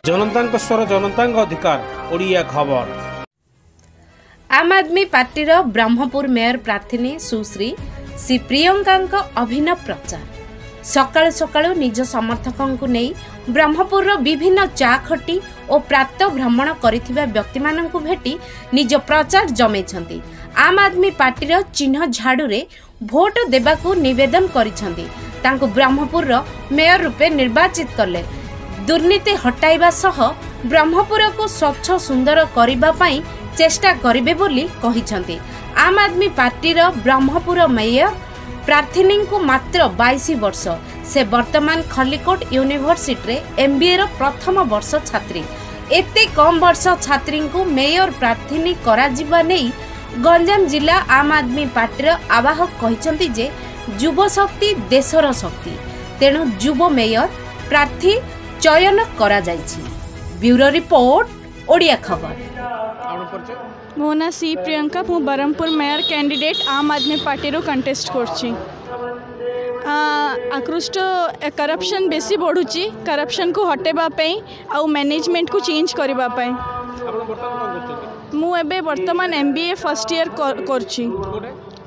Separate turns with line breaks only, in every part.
जनतांक स्वर जनतांक अधिकार ओडिया खबर।
आम आदमी पार्टीर ब्रह्मपुर मेयर प्रार्थी सुश्री श्री प्रियंका अभिनव प्रचार सकाळु सकाळु निज समर्थकों नहीं ब्रह्मपुर विभिन्न चा खटी और प्रात भ्रमण करिथिबा व्यक्ति माननकु भेटी निज प्रचार जमेछंती। आम आदमी पार्टीर चिन्ह झाड़ू रे भोट देबाकू निवेदन करिछंती। तांकु ब्रह्मपुर मेयर रूपे निर्वाचित करले दुर्नीति हटाइबा सह ब्रह्मपुर को स्वच्छ सुंदर करिबा पई चेष्टा करिबे बोली कहिछंती। आम आदमी पार्टीर ब्रह्मपुर मेयर प्रार्थी को मात्र 22 वर्ष। से वर्तमान खलिकोट यूनिवर्सिटी MBA रो प्रथम वर्ष छात्री। एते कम वर्ष छात्री को मेयर प्रार्थी करा जिबा नहीं गंजाम जिला आम आदमी पार्टीर आवाहक कहिछंती जे युव शक्ति देशर शक्ति, तेणु युव मेयर प्रार्थी चयन करा जायछि। ब्यूरो रिपोर्ट ओडिया खबर।
मो ना सी प्रियंका, मु बरहमपुर मेयर कैंडिडेट आम आदमी पार्टी रो कंटेस्ट करछि। आकृष्ट करप्शन बेसी बढ़ुची, करप्शन को हटेबा पई आउ मैनेजमेंट को चेंज करबा पई। मु एबे वर्तमान MBA फर्स्ट ईयर करछि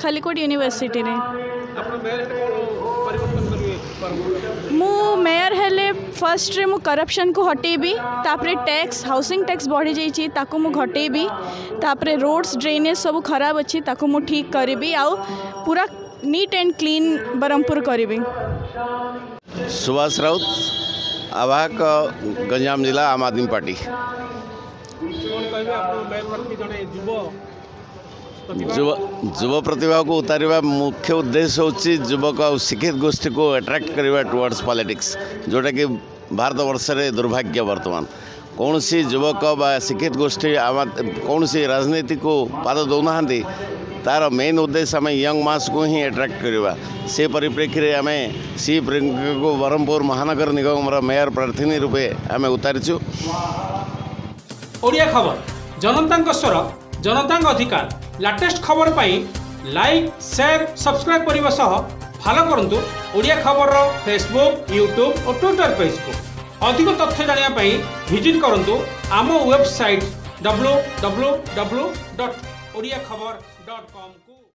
खलिकोट यूनिवर्सिटी रे। मु मेयर हेले फर्स्ट रे मु करप्शन को हटेबी, तापरे टैक्स हाउसिंग टैक्स बढ़ी जाइछि ताको मु घटेबी, तापरे रोड्स ड्रेनेज सब खराब अछि ताको मु ठीक करबी, आउ पूरा नीट एंड क्लीन बरहमपुर करबी।
सुभाष राउत, आवाहक गंजाम जिला आम आदमी पार्टी। युव प्रतिभा को उतारिबा मुख्य उद्देश्य होची युवक और शिक्षित गोष्ठी को अट्रैक्ट करबा टुवर्ड्स पॉलिटिक्स, जोटा कि भारत वर्ष रे दुर्भाग्य। वर्तमान कौन सी युवक बा शिक्षित गोष्ठी कौन सी राजनीति को पाद दौना, तार मेन उद्देश्य आम यंग मास को ही अट्रैक्ट करवा। से परिप्रेक्षी आम सी प्रियंका को बरहमपुर महानगर निगम मेयर प्रार्थी रूपे आम उतारिचु।
ओडिया खबर जनतांक स्वर जनतांक अधिकार। लेटेस्ट खबर पाई लाइक शेयर सब्सक्राइब करने सह फॉलो करंतु ओडिया खबर फेसबुक यूट्यूब और ट्विटर पेज को। अधिक तथ्य जानिया पाई विजिट करंतु आम वेबसाइट www.odiakhabar.com।